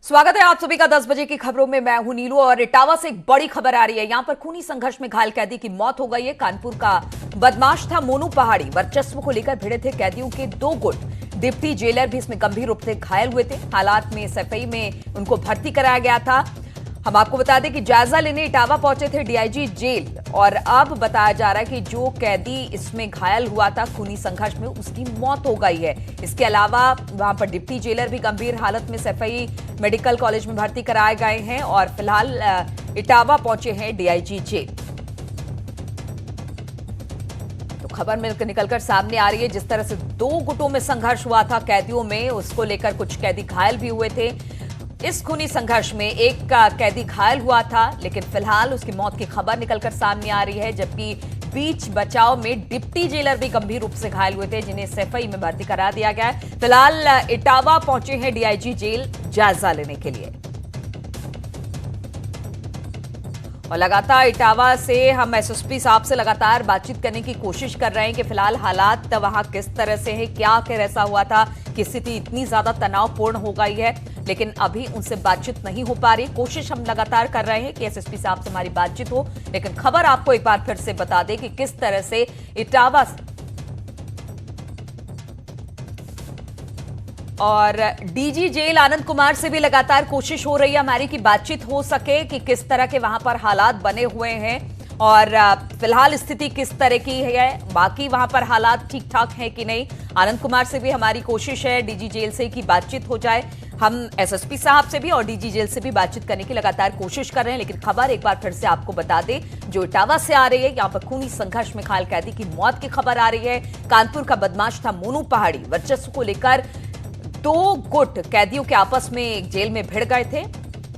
स्वागत है आप सभी का 10 बजे की खबरों में। मैं हूं नीलू और इटावा से एक बड़ी खबर आ रही है। यहां पर खूनी संघर्ष में घायल कैदी की मौत हो गई है। कानपुर का बदमाश था मोनू पहाड़ी। वर्चस्व को लेकर भिड़े थे कैदियों के दो गुट। डिप्टी जेलर भी इसमें गंभीर रूप से घायल हुए थे। हालात में एसएफआई में उनको भर्ती कराया गया था। हम आपको बता दें कि जायजा लेने इटावा पहुंचे थे डीआईजी जेल, और अब बताया जा रहा है कि जो कैदी इसमें घायल हुआ था खूनी संघर्ष में, उसकी मौत हो गई है। इसके अलावा वहां पर डिप्टी जेलर भी गंभीर हालत में एसएफआई मेडिकल कॉलेज में भर्ती कराए गए हैं और फिलहाल इटावा पहुंचे हैं डीआईजी जेल। तो खबर निकलकर सामने आ रही है, जिस तरह से दो गुटों में संघर्ष हुआ था कैदियों में, उसको लेकर कुछ कैदी घायल भी हुए थे। इस खूनी संघर्ष में एक कैदी घायल हुआ था, लेकिन फिलहाल उसकी मौत की खबर निकलकर सामने आ रही है, जबकि बीच बचाव में डिप्टी जेलर भी गंभीर रूप से घायल हुए थे, जिन्हें एसएफआई में भर्ती करा दिया गया है। फिलहाल इटावा पहुंचे हैं डीआईजी जेल जायजा लेने के लिए। और लगातार इटावा से हम एसएसपी साहब से लगातार बातचीत करने की कोशिश कर रहे हैं कि फिलहाल हालात वहां किस तरह से है, क्या आखिर ऐसा हुआ था कि स्थिति इतनी ज्यादा तनावपूर्ण हो गई है, लेकिन अभी उनसे बातचीत नहीं हो पा रही। कोशिश हम लगातार कर रहे हैं कि एसएसपी साहब से हमारी बातचीत हो, लेकिन खबर आपको एक बार फिर से बता दें कि किस तरह से इटावा और डीजी जेल आनंद कुमार से भी लगातार कोशिश हो रही है हमारी की बातचीत हो सके कि किस तरह के वहां पर हालात बने हुए हैं और फिलहाल स्थिति किस तरह की है, बाकी वहां पर हालात ठीक ठाक हैं कि नहीं। आनंद कुमार से भी हमारी कोशिश है डीजी जेल से की बातचीत हो जाए। हम एसएसपी साहब से भी और डीजी जेल से भी बातचीत करने की लगातार कोशिश कर रहे हैं, लेकिन खबर एक बार फिर से आपको बता दें जो इटावा से आ रही है। यहां पर खूनी संघर्ष में घायल कैदी की मौत की खबर आ रही है। कानपुर का बदमाश था मोनू पहाड़ी। वर्चस्व को लेकर दो गुट कैदियों के आपस में एक जेल में भिड़ गए थे।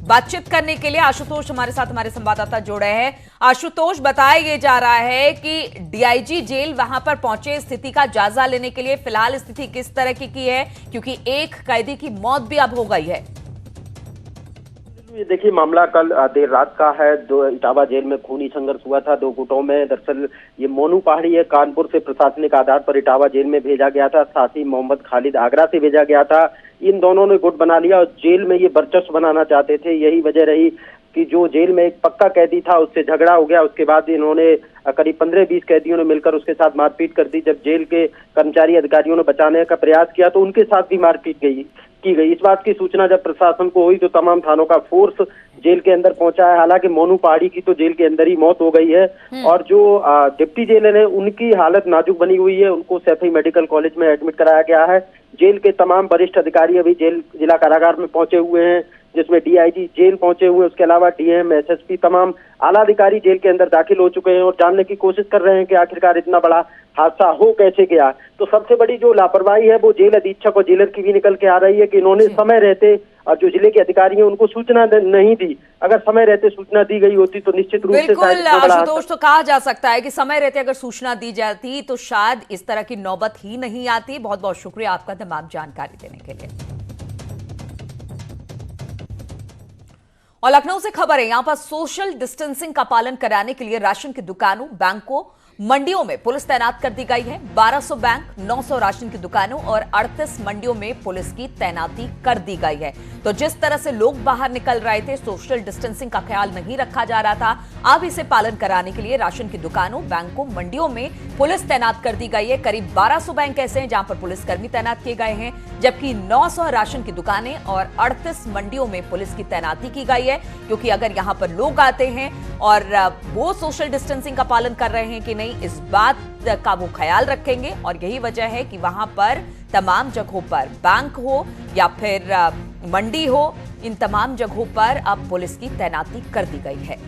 बातचीत करने के लिए आशुतोष हमारे साथ हमारे संवाददाता जुड़े हैं। आशुतोष, बताया ये जा रहा है कि डीआईजी जेल वहां पर पहुंचे स्थिति का जायजा लेने के लिए। फिलहाल स्थिति किस तरह की है, क्योंकि एक कैदी की मौत भी अब हो गई है। ये देखिए, मामला कल देर रात का है। दो इटावा जेल में खूनी संघर्ष हुआ था दो गुटों में। दरअसल ये मोनू पहाड़ी है, कानपुर से प्रशासनिक आधार पर इटावा जेल में भेजा गया था। साथ ही मोहम्मद खालिद आगरा से भेजा गया था। इन दोनों ने गुट बना लिया और जेल में ये वर्चस्व बनाना चाहते थे। यही वजह रही कि जो जेल में एक पक्का कैदी था उससे झगड़ा हो गया। उसके बाद इन्होंने करीब 15-20 कैदियों ने मिलकर उसके साथ मारपीट कर दी। जब जेल के कर्मचारी अधिकारियों ने बचाने का प्रयास किया तो उनके साथ भी मारपीट की गई। इस बात की सूचना जब प्रशासन को हुई तो तमाम थानों का फोर्स जेल के अंदर पहुंचा है। हालांकि मोनू पहाड़ी की तो जेल के अंदर ही मौत हो गई है और जो डिप्टी जेलर है उनकी हालत नाजुक बनी हुई है। उनको एसएफआई मेडिकल कॉलेज में एडमिट कराया गया है। जेल के तमाम वरिष्ठ अधिकारी अभी जिला कारागार में पहुंचे हुए हैं, जिसमें डीआईजी जेल पहुंचे हुए हैं। उसके अलावा डीएम, एसएसपी, तमाम आला अधिकारी जेल के अंदर दाखिल हो चुके हैं और जानने की कोशिश कर रहे हैं कि आखिरकार इतना बड़ा हादसा हो कैसे गया। तो सबसे बड़ी जो लापरवाही है वो जेल अधीक्षक और जेलर की भी निकल के आ रही है कि इन्होंने समय रहते और जो जिले के अधिकारी हैं उनको सूचना नहीं दी। अगर समय रहते सूचना दी गई होती तो निश्चित रूप से बिल्कुल आशुतोष, तो कहा जा सकता है कि समय रहते अगर सूचना दी जाती तो शायद इस तरह की नौबत ही नहीं आती। बहुत बहुत शुक्रिया आपका तमाम जानकारी देने के लिए। और लखनऊ से खबर है, यहां पर सोशल डिस्टेंसिंग का पालन कराने के लिए राशन की दुकानों, बैंकों, मंडियों में पुलिस तैनात कर दी गई है। 1200 बैंक, 900 राशन की दुकानों और 38 मंडियों में पुलिस की तैनाती कर दी गई है। तो जिस तरह से लोग बाहर निकल रहे थे, सोशल डिस्टेंसिंग का ख्याल नहीं रखा जा रहा था, अब इसे पालन कराने के लिए राशन की दुकानों, बैंकों, मंडियों में पुलिस तैनात कर दी गई है। करीब 1200 बैंक ऐसे हैं जहां पर पुलिसकर्मी तैनात किए गए हैं, जबकि 900 राशन की दुकानें और 38 मंडियों में पुलिस की तैनाती की गई है। क्योंकि अगर यहां पर लोग आते हैं और वो सोशल डिस्टेंसिंग का पालन कर रहे हैं कि नहीं, इस बात का वो ख्याल रखेंगे। और यही वजह है कि वहां पर तमाम जगहों पर, बैंक हो या फिर मंडी हो, इन तमाम जगहों पर अब पुलिस की तैनाती कर दी गई है।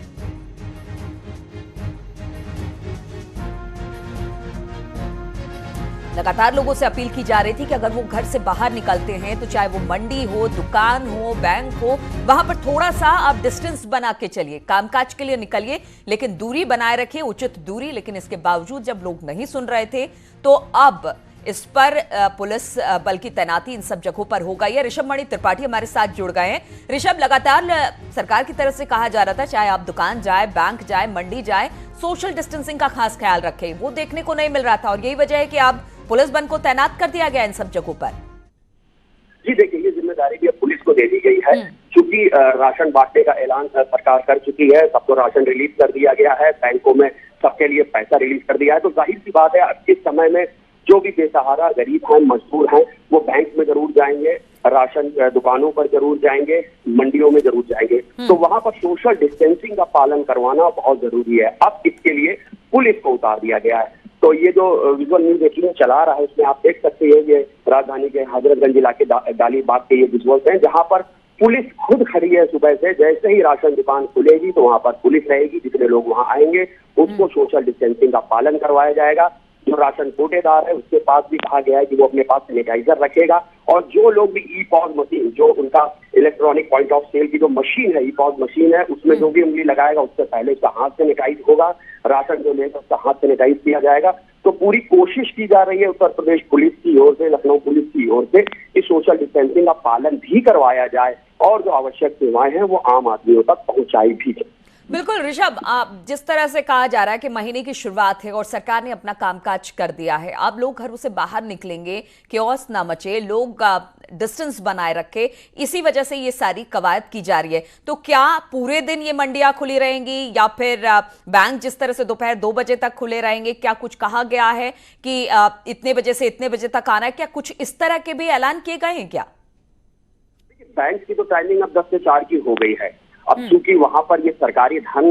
लगातार लोगों से अपील की जा रही थी कि अगर वो घर से बाहर निकलते हैं तो चाहे वो मंडी हो, दुकान हो, बैंक हो, वहां पर थोड़ा सा आप डिस्टेंस बना के चलिए। कामकाज के लिए निकलिए लेकिन दूरी बनाए रखिए, उचित दूरी। लेकिन इसके बावजूद जब लोग नहीं सुन रहे थे तो अब इस पर पुलिस बल की तैनाती इन सब जगहों पर हो गई है। ऋषभ मणि त्रिपाठी हमारे साथ जुड़ गए हैं। ऋषभ, लगातार सरकार की तरफ से कहा जा रहा था चाहे आप दुकान जाए, बैंक जाए, मंडी जाए, सोशल डिस्टेंसिंग का खास ख्याल रखें, वो देखने को नहीं मिल रहा था और यही वजह है कि अब पुलिस बल को तैनात कर दिया गया इन सब जगहों पर। जी देखिए, ये जिम्मेदारी भी अब पुलिस को दे दी गई है, क्योंकि राशन बांटने का ऐलान सरकार कर चुकी है, सबको राशन रिलीज कर दिया गया है, बैंकों में सबके लिए पैसा रिलीज कर दिया है। तो जाहिर सी बात है, अब इस समय में जो भी बेसहारा गरीब हैं, मजदूर हैं, वो बैंक में जरूर जाएंगे, राशन दुकानों पर जरूर जाएंगे, मंडियों में जरूर जाएंगे। तो वहां पर सोशल डिस्टेंसिंग का पालन करवाना बहुत जरूरी है। अब इसके लिए पुलिस को उतार दिया गया है। तो ये जो विजुअल न्यूज 18 चला रहा है, इसमें आप देख सकते हैं, ये राजधानी के हजरतगंज इलाके डालीबाग के ये विजुअल्स हैं, जहां पर पुलिस खुद खड़ी है सुबह से। जैसे ही राशन दुकान खुलेगी तो वहां पर पुलिस रहेगी, जितने लोग वहां आएंगे उसको सोशल डिस्टेंसिंग का पालन करवाया जाएगा। जो राशन कोटेदार है उसके पास भी कहा गया है कि वो अपने पास सैनिटाइजर रखेगा, और जो लोग भी ई पॉज मशीन, जो उनका इलेक्ट्रॉनिक पॉइंट ऑफ सेल की जो मशीन है, ई पॉज मशीन है, उसमें जो भी उंगली लगाएगा उससे पहले उसका हाथ सैनिटाइज होगा, राशन जो लेगा उसका हाथ सैनिटाइज किया जाएगा। तो पूरी कोशिश की जा रही है उत्तर प्रदेश पुलिस की ओर से, लखनऊ पुलिस की ओर से, कि सोशल डिस्टेंसिंग का पालन भी करवाया जाए और जो आवश्यक सेवाएं हैं वो आम आदमियों तक पहुंचाई भी जाए। बिल्कुल ऋषभ, जिस तरह से कहा जा रहा है कि महीने की शुरुआत है और सरकार ने अपना कामकाज कर दिया है, अब लोग घरों से बाहर निकलेंगे, केओस ना मचे, लोग डिस्टेंस बनाए रखे, इसी वजह से ये सारी कवायद की जा रही है। तो क्या पूरे दिन ये मंडियां खुली रहेंगी या फिर बैंक जिस तरह से दोपहर 2 बजे तक खुले रहेंगे? क्या कुछ कहा गया है कि इतने बजे से इतने बजे तक आना है? क्या कुछ इस तरह के भी ऐलान किए गए हैं क्या? बैंक की तो टाइमिंग अब 10 से 4 की हो गई है। अब चूंकि वहां पर ये सरकारी धन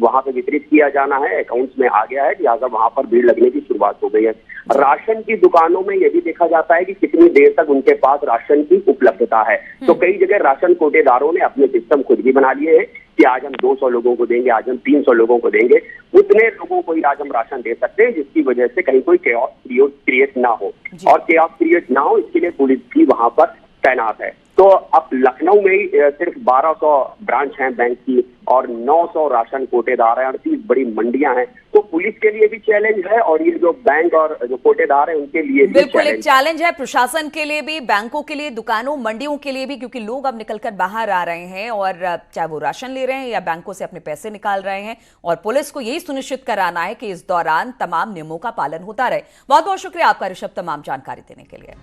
वहां पे वितरित किया जाना है, अकाउंट्स में आ गया है, लिहाजा वहां पर भीड़ लगने की शुरुआत हो गई है। राशन की दुकानों में ये भी देखा जाता है कि कितनी देर तक उनके पास राशन की उपलब्धता है। तो कई जगह राशन कोटेदारों ने अपने सिस्टम खुद ही बना लिए हैं कि आज हम 200 लोगों को देंगे, आज हम 300 लोगों को देंगे, उतने लोगों को ही आज हम राशन दे सकते हैं, जिसकी वजह से कहीं कोई केओस क्रिएट ना हो। और केओस क्रिएट ना हो इसके लिए पुलिस भी वहां पर तैनात है। तो अब लखनऊ में ही सिर्फ 1200 ब्रांच हैं बैंक की और 900 राशन कोटेदार हैं, 38 बड़ी मंडियां हैं। तो पुलिस के लिए भी चैलेंज है और ये जो बैंक और जो कोटेदार हैं उनके लिए भी बिल्कुल एक चैलेंज है, प्रशासन के लिए भी, बैंकों के लिए, दुकानों, मंडियों के लिए भी, क्योंकि लोग अब निकलकर बाहर आ रहे हैं और चाहे वो राशन ले रहे हैं या बैंकों से अपने पैसे निकाल रहे हैं, और पुलिस को यही सुनिश्चित कराना है कि इस दौरान तमाम नियमों का पालन होता रहे। बहुत बहुत शुक्रिया आपका ऋषभ, तमाम जानकारी देने के लिए।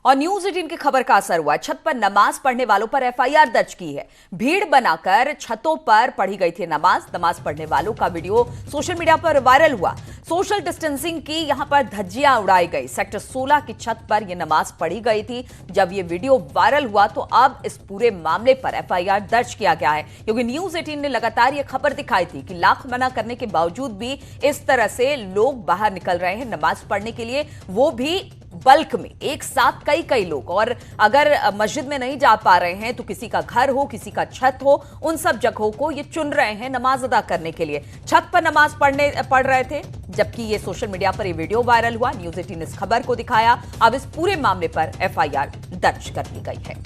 और न्यूज 18 की खबर का असर हुआ, छत पर नमाज पढ़ने वालों पर एफआईआर दर्ज की है। भीड़ बनाकर छतों पर पढ़ी गई थी नमाज पढ़ने वालों का वीडियो सोशल मीडिया पर वायरल हुआ। सोशल डिस्टेंसिंग की यहां पर धज्जियां उड़ाई गई। सेक्टर 16 की छत पर यह नमाज पढ़ी गई थी। जब यह वीडियो वायरल हुआ तो अब इस पूरे मामले पर एफआईआर दर्ज किया गया है, क्योंकि न्यूज 18 ने लगातार यह खबर दिखाई थी कि लाख मना करने के बावजूद भी इस तरह से लोग बाहर निकल रहे हैं नमाज पढ़ने के लिए, वो भी बल्क में, एक साथ कई लोग। और अगर मस्जिद में नहीं जा पा रहे हैं तो किसी का घर हो, किसी का छत हो, उन सब जगहों को ये चुन रहे हैं नमाज अदा करने के लिए। छत पर नमाज पढ़ रहे थे, जबकि ये सोशल मीडिया पर ये वीडियो वायरल हुआ। न्यूज 18 ने इस खबर को दिखाया। अब इस पूरे मामले पर एफआईआर दर्ज कर ली गई है।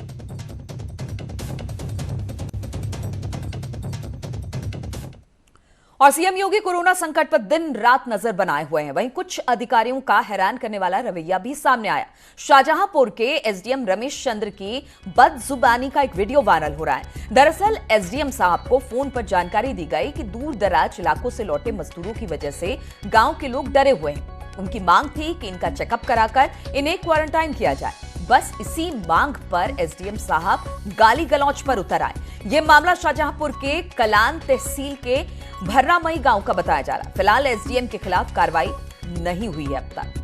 और सीएम योगी कोरोना संकट पर दिन रात नजर बनाए हुए हैं। वहीं कुछ अधिकारियों का हैरान करने वाला रवैया भी सामने आया। शाहजहांपुर के एसडीएम रमेश चंद्र की बदजुबानी का एक वीडियो वायरल हो रहा है। दरअसल एसडीएम साहब को फोन पर जानकारी दी गई कि दूर दराज इलाकों से लौटे मजदूरों की वजह से गांव के लोग डरे हुए हैं। उनकी मांग थी कि इनका चेकअप कराकर इन्हें क्वारंटाइन किया जाए। बस इसी मांग पर एसडीएम साहब गाली गलौज पर उतर आए। यह मामला शाहजहांपुर के कलान तहसील के भर्रामई गांव का बताया जा रहा है। फिलहाल एसडीएम के खिलाफ कार्रवाई नहीं हुई है अब तक।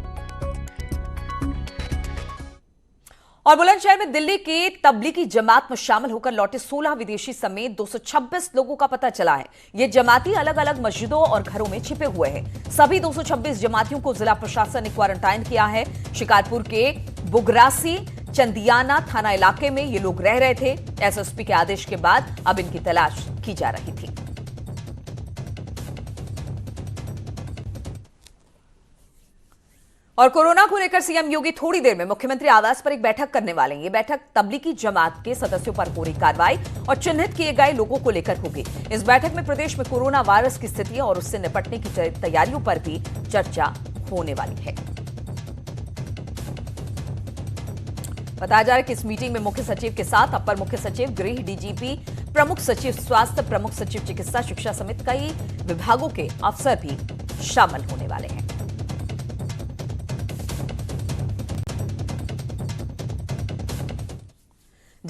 और बुलंदशहर में दिल्ली की तबलीगी जमात में शामिल होकर लौटे 16 विदेशी समेत 226 लोगों का पता चला है। ये जमाती अलग अलग मस्जिदों और घरों में छिपे हुए हैं। सभी 226 जमातियों को जिला प्रशासन ने क्वारंटाइन किया है। शिकारपुर के बुगरासी चंदियाना थाना इलाके में ये लोग रह रहे थे। एसएसपी के आदेश के बाद अब इनकी तलाश की जा रही थी। और कोरोना को लेकर सीएम योगी थोड़ी देर में मुख्यमंत्री आवास पर एक बैठक करने वाले हैं। ये बैठक तबलीगी जमात के सदस्यों पर हो रही कार्रवाई और चिन्हित किए गए लोगों को लेकर होगी। इस बैठक में प्रदेश में कोरोना वायरस की स्थिति और उससे निपटने की तैयारियों पर भी चर्चा होने वाली है। बताया जा रहा है कि इस मीटिंग में मुख्य सचिव के साथ अपर मुख्य सचिव गृह, डीजीपी, प्रमुख सचिव स्वास्थ्य, प्रमुख सचिव चिकित्सा शिक्षा समेत कई विभागों के अफसर भी शामिल होने वाले हैं।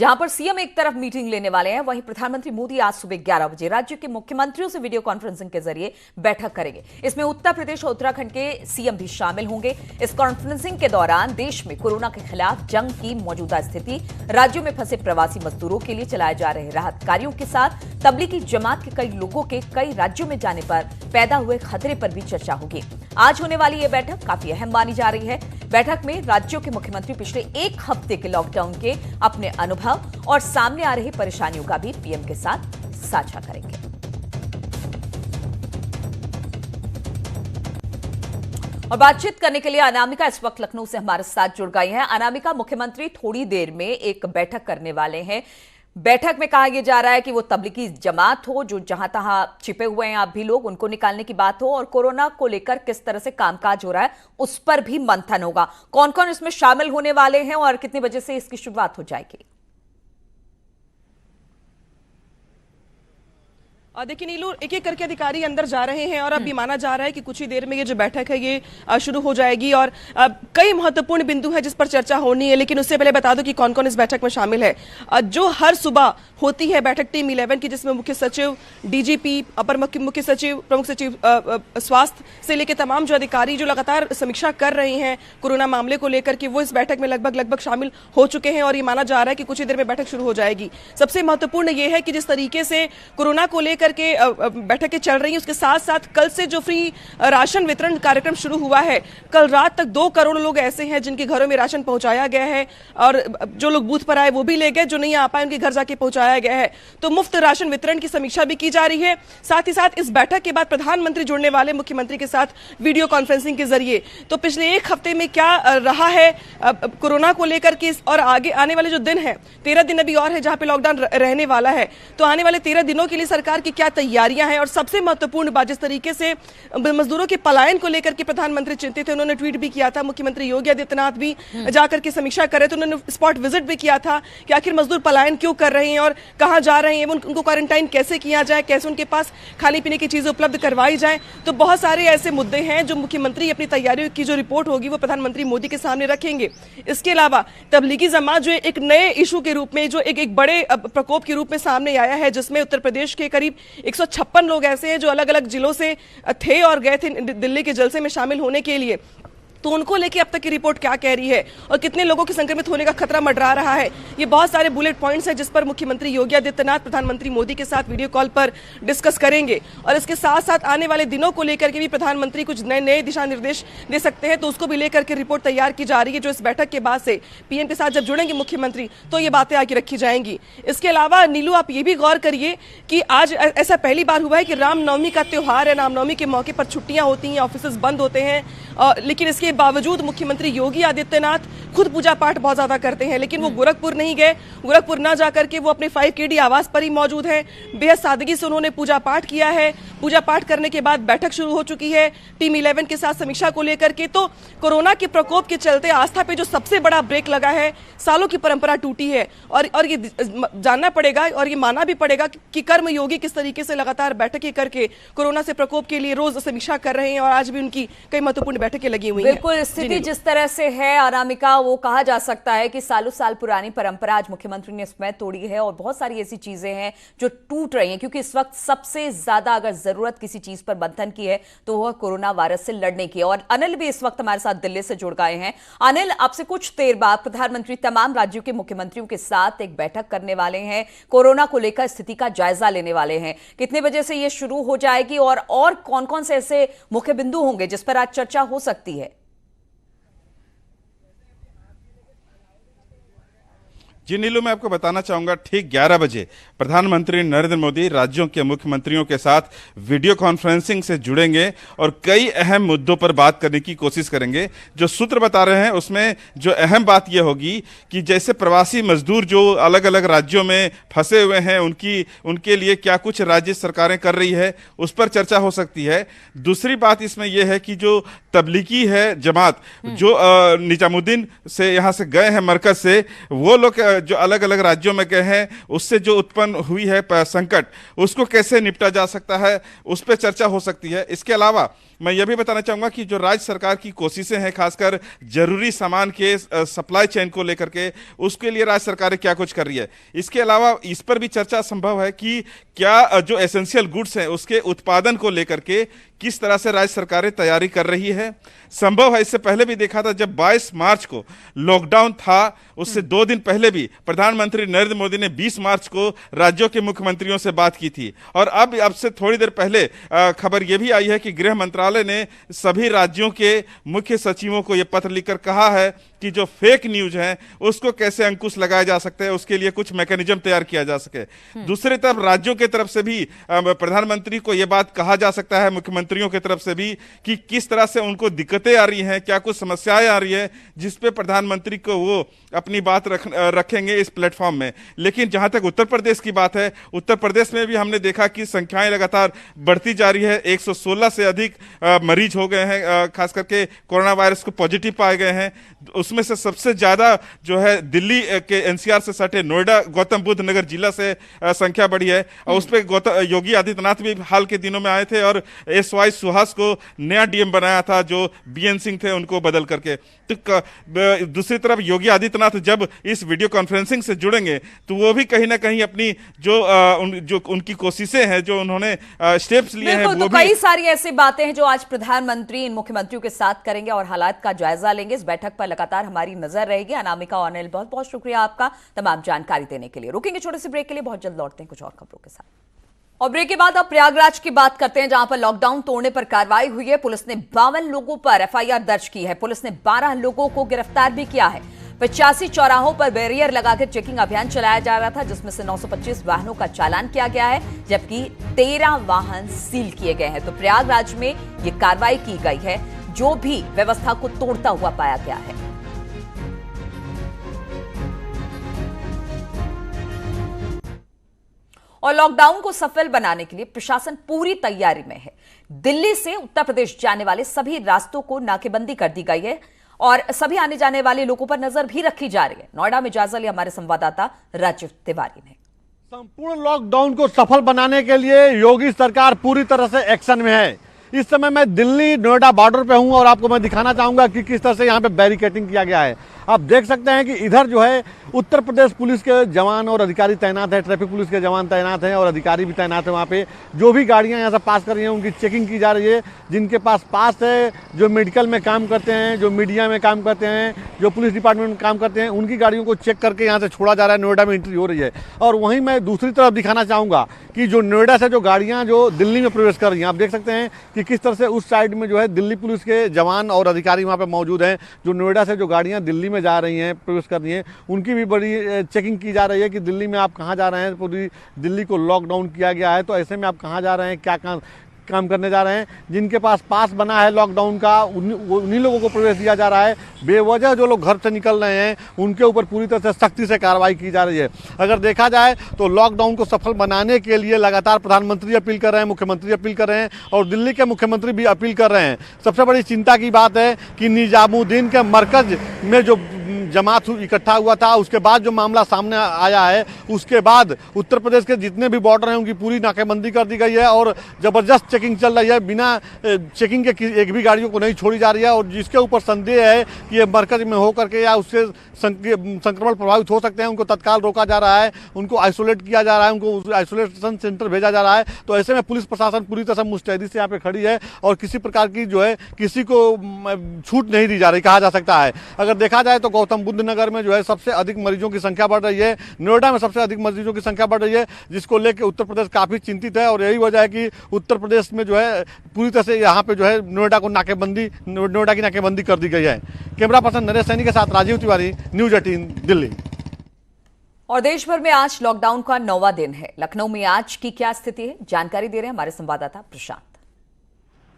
जहां पर सीएम एक तरफ मीटिंग लेने वाले हैं, वहीं प्रधानमंत्री मोदी आज सुबह 11 बजे राज्य के मुख्यमंत्रियों से वीडियो कॉन्फ्रेंसिंग के जरिए बैठक करेंगे। इसमें उत्तर प्रदेश और उत्तराखंड के सीएम भी शामिल होंगे। इस कॉन्फ्रेंसिंग के दौरान देश में कोरोना के खिलाफ जंग की मौजूदा स्थिति, राज्यों में फंसे प्रवासी मजदूरों के लिए चलाए जा रहे राहत कार्यों के साथ तबलीगी जमात के कई लोगों के कई राज्यों में जाने पर पैदा हुए खतरे पर भी चर्चा होगी। आज होने वाली यह बैठक काफी अहम मानी जा रही है। बैठक में राज्यों के मुख्यमंत्री पिछले एक हफ्ते के लॉकडाउन के अपने अनुभव और सामने आ रही परेशानियों का भी पीएम के साथ साझा करेंगे। और बातचीत करने के लिए अनामिका इस वक्त लखनऊ से हमारे साथ जुड़ गई हैं। अनामिका, मुख्यमंत्री थोड़ी देर में एक बैठक करने वाले हैं। बैठक में कहा यह जा रहा है कि वो तबलीगी जमात हो, जो जहां तहां छिपे हुए हैं आप भी लोग, उनको निकालने की बात हो, और कोरोना को लेकर किस तरह से कामकाज हो रहा है उस पर भी मंथन होगा। कौन कौन इसमें शामिल होने वाले हैं और कितने बजे से इसकी शुरुआत हो जाएगी? देखिए नीलू, एक एक करके अधिकारी अंदर जा रहे हैं और अब ये माना जा रहा है कि कुछ ही देर में ये जो बैठक है ये शुरू हो जाएगी और कई महत्वपूर्ण बिंदु है जिस पर चर्चा होनी है। लेकिन उससे पहले बता दूं कि कौन कौन इस बैठक में शामिल है। जो हर सुबह होती है बैठक टीम 11 की, जिसमें मुख्य सचिव, डीजीपी, अपर मुख्य सचिव, प्रमुख सचिव स्वास्थ्य से लेकर तमाम जो अधिकारी जो लगातार समीक्षा कर रहे हैं कोरोना मामले को लेकर के, वो इस बैठक में लगभग शामिल हो चुके हैं और ये माना जा रहा है कि कुछ ही देर में बैठक शुरू हो जाएगी। सबसे महत्वपूर्ण ये है कि जिस तरीके से कोरोना को लेकर के बैठकें चल रही हैं, उसके साथ साथ कल से जो फ्री राशन वितरण कार्यक्रम शुरू हुआ है, कल रात तक 2 करोड़ लोग ऐसे हैं जिनके घरों में राशन पहुंचाया गया है और जो लोग बूथ पर आए वो भी ले गए, जो नहीं आ पाए उनके घर जाके पहुंचाया गया है। तो मुफ्त राशन वितरण की समीक्षा भी की जा रही है। साथ ही साथ इस बैठक के बाद प्रधानमंत्री जुड़ने वाले मुख्यमंत्री के साथ वीडियो कॉन्फ्रेंसिंग के जरिए। तो पिछले एक हफ्ते में क्या रहा है कोरोना को लेकर के और आगे आने वाले जो दिन है, 13 दिन अभी और है जहां पे लॉकडाउन रहने वाला है, तो आने वाले 13 दिनों के लिए सरकार की क्या तैयारियां हैं। और सबसे महत्वपूर्ण बात, जिस तरीके से मजदूरों के पलायन को लेकर के प्रधानमंत्री चिंतित थे, उन्होंने ट्वीट भी किया था, मुख्यमंत्री योगी आदित्यनाथ भी जाकर के समीक्षा कर रहे थे, उन्होंने स्पॉट विजिट भी किया था कि आखिर मजदूर पलायन क्यों कर रहे हैं और कहां जा रहे हैं, उनको क्वारंटाइन कैसे किया जाए, कैसे उनके पास खाने पीने की चीजें उपलब्ध करवाई जाए। तो बहुत सारे ऐसे मुद्दे हैं जो मुख्यमंत्री अपनी तैयारियों की जो रिपोर्ट होगी वो प्रधानमंत्री मोदी के सामने रखेंगे। इसके अलावा तबलीगी जमात जो एक नए इशू के रूप में, जो एक बड़े प्रकोप के रूप में सामने आया है, जिसमें उत्तर प्रदेश के करीब 156 लोग ऐसे हैं जो अलग अलग जिलों से थे और गए थे दिल्ली के जलसे में शामिल होने के लिए। तो उनको लेके अब तक की रिपोर्ट क्या कह रही है और कितने लोगों के संक्रमित होने का खतरा मंडरा रहा है, ये बहुत सारे बुलेट पॉइंट्स हैं जिस पर मुख्यमंत्री योगी आदित्यनाथ प्रधानमंत्री मोदी के साथ वीडियो कॉल पर डिस्कस करेंगे। और इसके साथ साथ आने वाले दिनों को लेकर के भी प्रधानमंत्री कुछ नए दिशा निर्देश दे सकते हैं, तो उसको भी लेकर के रिपोर्ट तैयार की जा रही है, जो इस बैठक के बाद से पीएम के साथ जब जुड़ेंगे मुख्यमंत्री तो ये बातें आगे रखी जाएंगी। इसके अलावा नीलू, आप ये भी गौर करिए कि आज ऐसा पहली बार हुआ है कि रामनवमी का त्योहार है, रामनवमी के मौके पर छुट्टियां होती हैं, ऑफिस बंद होते हैं, लेकिन इसके बावजूद मुख्यमंत्री योगी आदित्यनाथ खुद पूजा पाठ बहुत ज्यादा करते हैं। लेकिन वो गोरखपुर नहीं गए, गोरखपुर ना जाकर के वो अपने 5KD आवास पर ही मौजूद हैं। बेहद सादगी से उन्होंने पूजा पाठ किया है। पूजा पाठ करने के बाद बैठक शुरू हो चुकी है टीम 11 के साथ समीक्षा को लेकर के। तो कोरोना के प्रकोप के चलते आस्था पे जो सबसे बड़ा ब्रेक लगा है, सालों की परंपरा टूटी है और ये जानना पड़ेगा और ये मानना भी पड़ेगा कि कर्म योगी किस तरीके से लगातार बैठकें करके कोरोना से प्रकोप के लिए रोज समीक्षा कर रहे हैं और आज भी उनकी कई महत्वपूर्ण बैठकें लगी हुई हैं। बिल्कुल, स्थिति जिस तरह से है अनामिका, वो कहा जा सकता है कि सालों साल पुरानी परंपरा आज मुख्यमंत्री ने इसमें तोड़ी है और बहुत सारी ऐसी चीजें हैं जो टूट रही हैं, क्योंकि इस वक्त सबसे ज्यादा अगर जरूरत किसी चीज पर मंथन की है तो वह कोरोना वायरस से लड़ने की है। और अनिल भी इस वक्त हमारे साथ दिल्ली से जुड़ गए हैं। अनिल, आपसे कुछ देर बाद प्रधानमंत्री तमाम राज्यों के मुख्यमंत्रियों के साथ एक बैठक करने वाले हैं, कोरोना को लेकर स्थिति का जायजा लेने वाले हैं। कितने बजे से यह शुरू हो जाएगी और कौन कौन से ऐसे मुख्य बिंदु होंगे जिस पर आज चर्चा हो सकती है? जी नीलू, मैं आपको बताना चाहूंगा, ठीक 11 बजे प्रधानमंत्री नरेंद्र मोदी राज्यों के मुख्यमंत्रियों के साथ वीडियो कॉन्फ्रेंसिंग से जुड़ेंगे और कई अहम मुद्दों पर बात करने की कोशिश करेंगे। जो सूत्र बता रहे हैं उसमें जो अहम बात यह होगी कि जैसे प्रवासी मजदूर जो अलग अलग राज्यों में फंसे हुए हैं, उनके लिए क्या कुछ राज्य सरकारें कर रही है, उस पर चर्चा हो सकती है। दूसरी बात इसमें यह है कि जो तबलीगी है जमात, जो निजामुद्दीन से यहाँ से गए हैं मरकज से, वो लोग जो अलग अलग राज्यों में गए हैं, उससे जो उत्पन्न हुई है संकट, उसको कैसे निपटा जा सकता है, उस पर चर्चा हो सकती है। इसके अलावा मैं यह भी बताना चाहूंगा कि जो राज्य सरकार की कोशिशें हैं, खासकर जरूरी सामान के सप्लाई चेन को लेकर के, उसके लिए राज्य सरकारें क्या कुछ कर रही है। इसके अलावा इस पर भी चर्चा संभव है कि क्या जो एसेंशियल गुड्स हैं उसके उत्पादन को लेकर के किस तरह से राज्य सरकारें तैयारी कर रही है। संभव है, इससे पहले भी देखा था जब 22 मार्च को लॉकडाउन था, उससे 2 दिन पहले भी प्रधानमंत्री नरेंद्र मोदी ने 20 मार्च को राज्यों के मुख्यमंत्रियों से बात की थी। और अब से थोड़ी देर पहले खबर यह भी आई है कि गृह मंत्रालय ने सभी राज्यों के मुख्य सचिवों को यह पत्र लिखकर कहा है कि जो फेक न्यूज है उसको कैसे अंकुश लगाया जा सकता है, उसके लिए कुछ मैकेनिज्म तैयार किया जा सके। दूसरी तरफ राज्यों के तरफ से भी प्रधानमंत्री को यह बात कहा जा सकता है, मुख्यमंत्रियों की तरफ से भी, कि किस तरह से उनको दिक्कतें आ रही हैं, क्या कुछ समस्याएं आ रही है जिसपे प्रधानमंत्री को वो अपनी बात रखेंगे इस प्लेटफॉर्म में। लेकिन जहां तक उत्तर प्रदेश की बात है, उत्तर प्रदेश में भी हमने देखा कि संख्याएं लगातार बढ़ती जा रही है। 116 से अधिक मरीज हो गए हैं, खास करके कोरोना वायरस को पॉजिटिव पाए गए हैं। उसमें से सबसे ज्यादा जो है दिल्ली के एनसीआर से सटे नोएडा गौतम बुद्ध नगर जिला से संख्या बढ़ी है। और उस पर योगी आदित्यनाथ भी हाल के दिनों में आए थे और एसवाई सुहास को नया डीएम बनाया था, जो बीएन सिंह थे उनको बदल करके। तो दूसरी तरफ योगी आदित्यनाथ जब इस वीडियो कॉन्फ्रेंसिंग से जुड़ेंगे तो वो भी कहीं ना कहीं अपनी जो उनकी कोशिशें हैं, जो उन्होंने स्टेप्स लिए हैं, वो तो भी कई सारी ऐसी बातें हैं जो आज प्रधानमंत्री इन मुख्यमंत्रियों के साथ करेंगे और हालात का जायजा लेंगे। इस बैठक पर लगातार हमारी नजर रहेगी। अनामिका और अनिल, बहुत बहुत शुक्रिया आपका तमाम जानकारी देने के लिए। रुकेंगे छोटे से ब्रेक के लिए, बहुत जल्द लौटते हैं कुछ और खबरों के साथ। और ब्रेक के बाद अब प्रयागराज की बात करते हैं, जहां पर लॉकडाउन तोड़ने पर कार्रवाई हुई है। पुलिस ने 52 लोगों पर एफआईआर दर्ज की है। पुलिस ने 12 लोगों को गिरफ्तार भी किया है। 85 चौराहों पर बैरियर लगाकर चेकिंग अभियान चलाया जा रहा था, जिसमें से 925 वाहनों का चालान किया गया है, जबकि 13 वाहन सील किए गए हैं। तो प्रयागराज में यह कार्रवाई की गई है, जो भी व्यवस्था को तोड़ता हुआ पाया गया है। और लॉकडाउन को सफल बनाने के लिए प्रशासन पूरी तैयारी में है। दिल्ली से उत्तर प्रदेश जाने वाले सभी रास्तों को नाकेबंदी कर दी गई है और सभी आने जाने वाले लोगों पर नजर भी रखी जा रही है। नोएडा में जायजा लिया हमारे संवाददाता राजीव तिवारी ने। संपूर्ण लॉकडाउन को सफल बनाने के लिए योगी सरकार पूरी तरह से एक्शन में है। इस समय मैं दिल्ली नोएडा बॉर्डर पे हूं और आपको मैं दिखाना चाहूंगा कि किस तरह से यहाँ पे बैरिकेडिंग किया गया है। आप देख सकते हैं कि इधर जो है उत्तर प्रदेश पुलिस के जवान और अधिकारी तैनात हैं, ट्रैफिक पुलिस के जवान तैनात हैं और अधिकारी भी तैनात हैं। वहाँ पे जो भी गाड़ियाँ यहाँ से पास कर रही हैं उनकी चेकिंग की जा रही है। जिनके पास पास है, जो मेडिकल में काम करते हैं, जो मीडिया में काम करते हैं, जो पुलिस डिपार्टमेंट में काम करते हैं, उनकी गाड़ियों को चेक करके यहाँ से छोड़ा जा रहा है। नोएडा में एंट्री हो रही है। और वहीं मैं दूसरी तरफ दिखाना चाहूँगा कि जो नोएडा से जो गाड़ियाँ जो दिल्ली में प्रवेश कर रही हैं, आप देख सकते हैं कि किस तरह से उस साइड में जो है दिल्ली पुलिस के जवान और अधिकारी वहाँ पे मौजूद हैं। जो नोएडा से जो गाड़ियाँ दिल्ली में जा रही हैं, प्रवेश कर रही हैं, उनकी भी बड़ी चेकिंग की जा रही है कि दिल्ली में आप कहाँ जा रहे हैं। पूरी दिल्ली को लॉकडाउन किया गया है, तो ऐसे में आप कहाँ जा रहे हैं, क्या काम करने जा रहे हैं। जिनके पास पास बना है लॉकडाउन का, उन्हीं लोगों को प्रवेश दिया जा रहा है। बेवजह जो लोग घर से निकल रहे हैं उनके ऊपर पूरी तरह से सख्ती से कार्रवाई की जा रही है। अगर देखा जाए तो लॉकडाउन को सफल बनाने के लिए लगातार प्रधानमंत्री अपील कर रहे हैं, मुख्यमंत्री अपील कर रहे हैं और दिल्ली के मुख्यमंत्री भी अपील कर रहे हैं। सबसे बड़ी चिंता की बात है कि निजामुद्दीन के मरकज में जो जमात इकट्ठा हुआ था, उसके बाद जो मामला सामने आया है, उसके बाद उत्तर प्रदेश के जितने भी बॉर्डर हैं उनकी पूरी नाकेबंदी कर दी गई है और जबरदस्त चेकिंग चल रही है। बिना चेकिंग के एक भी गाड़ियों को नहीं छोड़ी जा रही है। और जिसके ऊपर संदेह है कि ये मरकज में हो करके या उससे संक्रमण प्रभावित हो सकते हैं, उनको तत्काल रोका जा रहा है, उनको आइसोलेट किया जा रहा है, उनको आइसोलेशन सेंटर भेजा जा रहा है। तो ऐसे में पुलिस प्रशासन पूरी तरह से मुस्तैदी से यहाँ पे खड़ी है और किसी प्रकार की जो है किसी को छूट नहीं दी जा रही, कहा जा सकता है। अगर देखा जाए तो गौतम बुद्ध नगर में जो है सबसे अधिक मरीजों की संख्या बढ़ रही है। नोएडा में सबसे अधिक मरीजों की संख्या बढ़ रही है, जिसको लेकर उत्तर प्रदेश काफी चिंतित है। और यही वजह है कि उत्तर प्रदेश में जो है पूरी तरह से यहाँ पे जो है नोएडा की नाकेबंदी कर दी गई है। कैमरा पर्सन नरेश सैनी के साथ राजीव तिवारी, न्यूज 18 दिल्ली। और देश भर में आज लॉकडाउन का 9वां दिन है। लखनऊ में आज की क्या स्थिति है, जानकारी दे रहे हैं हमारे संवाददाता प्रशांत।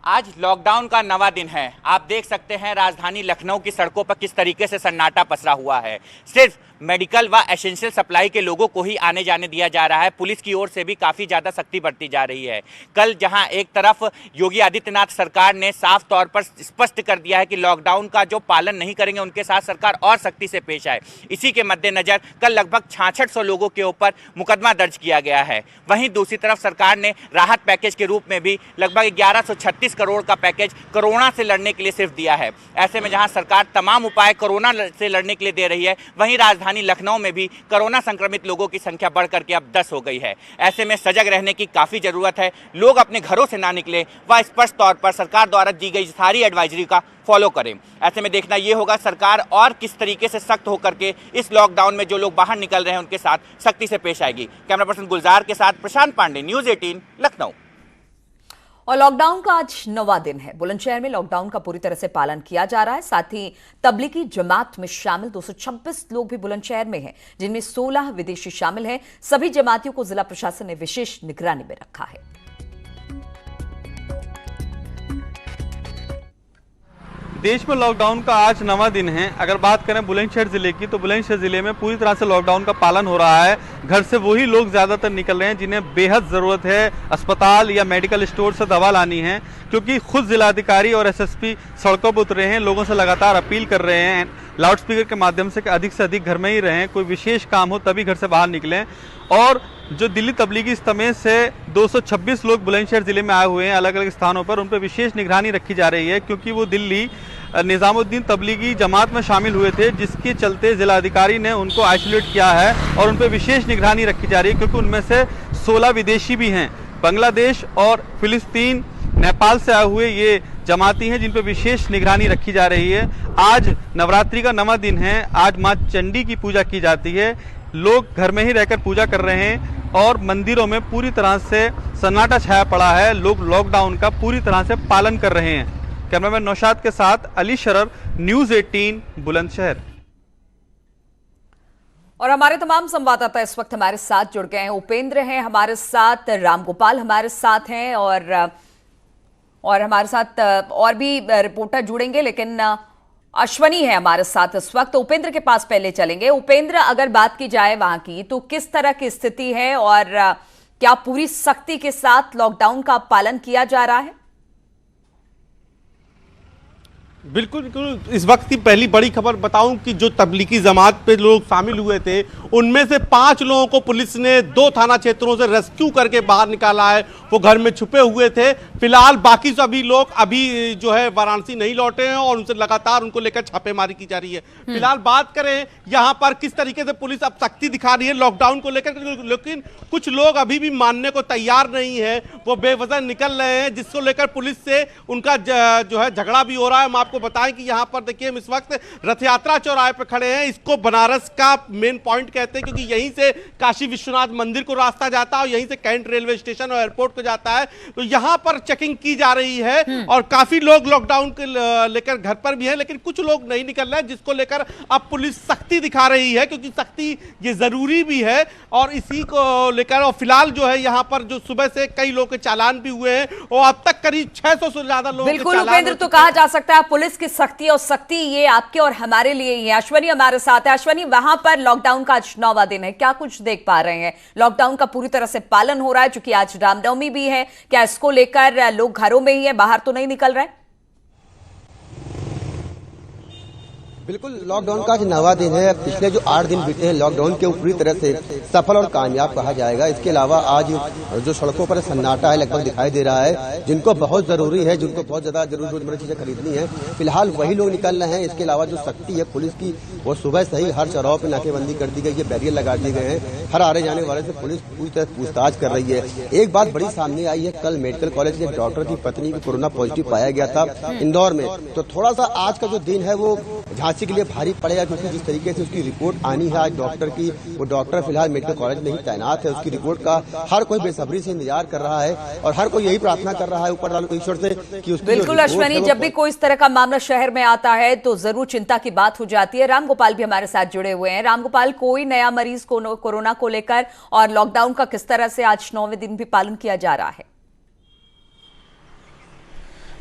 आज लॉकडाउन का 9वां दिन है। आप देख सकते हैं राजधानी लखनऊ की सड़कों पर किस तरीके से सन्नाटा पसरा हुआ है। सिर्फ मेडिकल व एसेंशियल सप्लाई के लोगों को ही आने जाने दिया जा रहा है। पुलिस की ओर से भी काफ़ी ज़्यादा सख्ती बरती जा रही है। कल जहां एक तरफ योगी आदित्यनाथ सरकार ने साफ तौर पर स्पष्ट कर दिया है कि लॉकडाउन का जो पालन नहीं करेंगे उनके साथ सरकार और सख्ती से पेश आए, इसी के मद्देनज़र कल लगभग 6600 लोगों के ऊपर मुकदमा दर्ज किया गया है। वहीं दूसरी तरफ सरकार ने राहत पैकेज के रूप में भी लगभग 1136 25 करोड़ का पैकेज कोरोना से लड़ने के लिए सिर्फ दिया है। ऐसे में जहां सरकार तमाम उपाय कोरोना से लड़ने के लिए दे रही है, वहीं राजधानी लखनऊ में भी कोरोना संक्रमित लोगों की संख्या बढ़ करके अब 10 हो गई है। ऐसे में सजग रहने की काफी जरूरत है। लोग अपने घरों से ना निकले व स्पष्ट तौर पर सरकार द्वारा दी गई सारी एडवाइजरी का फॉलो करें। ऐसे में देखना यह होगा सरकार और किस तरीके से सख्त होकर के इस लॉकडाउन में जो लोग बाहर निकल रहे हैं उनके साथ सख्ती से पेश आएगी। कैमरा पर्सन गुलजार के साथ प्रशांत पांडे, न्यूज़ 18 लखनऊ। और लॉकडाउन का आज 9वां दिन है। बुलंदशहर में लॉकडाउन का पूरी तरह से पालन किया जा रहा है। साथ ही तबलीगी जमात में शामिल 226 लोग भी बुलंदशहर में हैं, जिनमें 16 विदेशी शामिल हैं। सभी जमातियों को जिला प्रशासन ने विशेष निगरानी में रखा है। देश में लॉकडाउन का आज 9वां दिन है। अगर बात करें बुलंदशहर जिले की, तो बुलंदशहर जिले में पूरी तरह से लॉकडाउन का पालन हो रहा है। घर से वही लोग ज्यादातर निकल रहे हैं जिन्हें बेहद जरूरत है अस्पताल या मेडिकल स्टोर से दवा लानी है, क्योंकि खुद जिलाधिकारी और एसएसपी सड़कों पर उतरे हैं, लोगों से लगातार अपील कर रहे हैं लाउडस्पीकर के माध्यम से कि अधिक से अधिक घर में ही रहें, कोई विशेष काम हो तभी घर से बाहर निकलें। और जो दिल्ली तबलीगी इज्तिमा से 226 लोग बुलंदशहर जिले में आए हुए हैं अलग अलग स्थानों पर, उन पर विशेष निगरानी रखी जा रही है, क्योंकि वो दिल्ली निजामुद्दीन तबलीगी जमात में शामिल हुए थे, जिसके चलते जिलाधिकारी ने उनको आइसोलेट किया है और उन पर विशेष निगरानी रखी जा रही है, क्योंकि उनमें से 16 विदेशी भी हैं। बांग्लादेश और फिलिस्तीन, नेपाल से आए हुए ये जमाती हैं जिन पर विशेष निगरानी रखी जा रही है। आज नवरात्रि का 9वां दिन है। आज मां चंडी की पूजा की जाती है। लोग घर में ही रहकर पूजा कर रहे हैं और मंदिरों में पूरी तरह से सन्नाटा छाया पड़ा है। लोग लॉकडाउन का पूरी तरह से पालन कर रहे हैं। कैमरामैन नौशाद के साथ अली शरर, न्यूज़ 18 बुलंदशहर। और हमारे तमाम संवाददाता इस वक्त हमारे साथ जुड़ गए हैं। उपेंद्र हैं हमारे साथ, रामगोपाल हमारे साथ हैं और हमारे साथ और भी रिपोर्टर जुड़ेंगे, लेकिन अश्वनी है हमारे साथ इस वक्त। उपेंद्र के पास पहले चलेंगे। उपेंद्र, अगर बात की जाए वहां की, तो किस तरह की स्थिति है और क्या पूरी सख्ती के साथ लॉकडाउन का पालन किया जा रहा है? बिल्कुल बिल्कुल। इस वक्त की पहली बड़ी खबर बताऊं कि जो तबलीगी जमात पे लोग शामिल हुए थे, उनमें से 5 लोगों को पुलिस ने 2 थाना क्षेत्रों से रेस्क्यू करके बाहर निकाला है। वो घर में छुपे हुए थे। फिलहाल बाकी सभी लोग अभी जो है वाराणसी नहीं लौटे हैं और उनसे लगातार उनको लेकर छापेमारी की जा रही है। फिलहाल बात करें यहाँ पर किस तरीके से पुलिस अब सख्ती दिखा रही है लॉकडाउन को लेकर, लेकिन कुछ लोग अभी भी मानने को तैयार नहीं है। वो बेवजह निकल रहे हैं, जिसको लेकर पुलिस से उनका जो है झगड़ा भी हो रहा है। हम आपको बताएं कि यहाँ पर देखिए हम इस वक्त रथ यात्रा चौराहे पर खड़े हैं। इसको बनारस का मेन पॉइंट कहते हैं, क्योंकि यहीं से काशी विश्वनाथ मंदिर को रास्ता जाता है और यहीं से कैंट रेलवे स्टेशन और एयरपोर्ट को जाता है। तो यहाँ पर चेकिंग की जा रही है और काफी लोग लॉकडाउन के लेकर घर पर भी है, लेकिन कुछ लोग नहीं निकल रहे हैं, जिसको लेकर अब पुलिस सख्ती दिखा रही है, क्योंकि सख्ती ये जरूरी भी है। और इसी को लेकर और फिलहाल जो है यहाँ पर जो सुबह से कई लोगों के चालान भी हुए हैं और अब तक करीब 600 से ज्यादा लोग। बिल्कुल उपेंद्र, तो कहा जा सकता है पुलिस की सख्ती और सख्ती ये आपके और हमारे लिए ही है। अश्वनी हमारे साथ है। अश्वनी, वहां पर लॉकडाउन का आज 9वां दिन है, क्या कुछ देख पा रहे हैं? लॉकडाउन का पूरी तरह से पालन हो रहा है, चूंकि आज रामनवमी भी है, क्या इसको लेकर लोग घरों में ही है, बाहर तो नहीं निकल रहे? बिल्कुल, लॉकडाउन का आज 9वां दिन है। पिछले जो 8 दिन बीते हैं लॉकडाउन के पूरी तरह से सफल और कामयाब कहा जाएगा। इसके अलावा आज जो सड़कों पर सन्नाटा है लगभग दिखाई दे रहा है। जिनको बहुत जरूरी है, जिनको बहुत ज्यादा जरूरी चीजें खरीदनी है, फिलहाल वही लोग निकल रहे हैं। इसके अलावा जो सख्ती है पुलिस की, वो सुबह से ही हर चौराहों पर नाकेबंदी कर दी गई है, बैरियर लगा दिए गए हैं। हर आने जाने वाले से पुलिस पूरी तरह पूछताछ कर रही है। एक बात बड़ी सामने आई है, कल मेडिकल कॉलेज के डॉक्टर की पत्नी को कोरोना पॉजिटिव पाया गया था इंदौर में। तो थोड़ा सा आज का जो दिन है वो झांसी के लिए भारी पड़ेगा, क्योंकि जिस तरीके से उसकी रिपोर्ट आनी है आज डॉक्टर की, वो डॉक्टर फिलहाल मेडिकल कॉलेज में ही तैनात है। उसकी रिपोर्ट का हर कोई बेसब्री से इंतजार कर रहा है और हर कोई यही प्रार्थना कर रहा है ऊपर वाले ईश्वर से कि उसकी बिल्कुल अश्वनी, जब भी कोई इस तरह का मामला शहर में आता है तो जरूर चिंता की बात हो जाती है। रामगोपाल भी हमारे साथ जुड़े हुए हैं। रामगोपाल, कोई नया मरीज कोरोना को लेकर और लॉकडाउन का किस तरह से आज 9वें दिन भी पालन किया जा रहा है?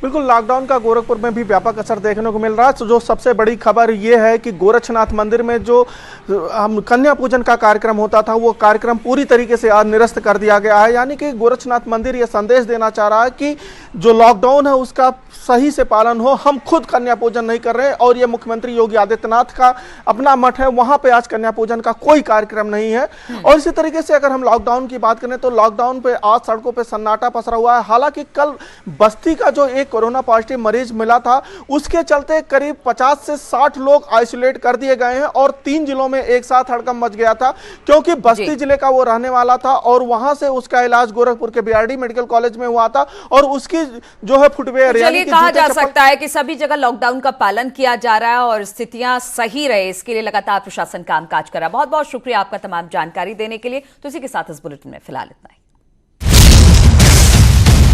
बिल्कुल, लॉकडाउन का गोरखपुर में भी व्यापक असर देखने को मिल रहा है। तो जो सबसे बड़ी खबर ये है कि गोरक्षनाथ मंदिर में जो कन्या पूजन का कार्यक्रम होता था, वो कार्यक्रम पूरी तरीके से आज निरस्त कर दिया गया है। यानी कि गोरक्षनाथ मंदिर ये संदेश देना चाह रहा है कि जो लॉकडाउन है उसका सही से पालन हो, हम खुद कन्या पूजन नहीं कर रहे। और ये मुख्यमंत्री योगी आदित्यनाथ का अपना मठ है, वहां पे आज कन्या पूजन का कोई कार्यक्रम नहीं है। और इसी तरीके से अगर हम लॉकडाउन की बात करें तो लॉकडाउन पे आज सड़कों पे सन्नाटा पसरा हुआ है। हालांकि कल बस्ती का जो एक कोरोना पॉजिटिव मरीज मिला था, उसके चलते करीब 50 से 60 लोग आइसोलेट कर दिए गए हैं और 3 जिलों में एक साथ हड़कंप मच गया था, क्योंकि बस्ती जिले का वो रहने वाला था और वहां से उसका इलाज गोरखपुर के बीआरडी मेडिकल कॉलेज में हुआ था और उसकी जो है फुटवेयर कहा जा सकता है कि सभी जगह लॉकडाउन का पालन किया जा रहा है और स्थितियां सही रहे, इसके लिए लगातार प्रशासन कामकाज कर रहा है। बहुत बहुत शुक्रिया आपका तमाम जानकारी देने के लिए। तो इसी के साथ इस बुलेटिन में फिलहाल इतना ही।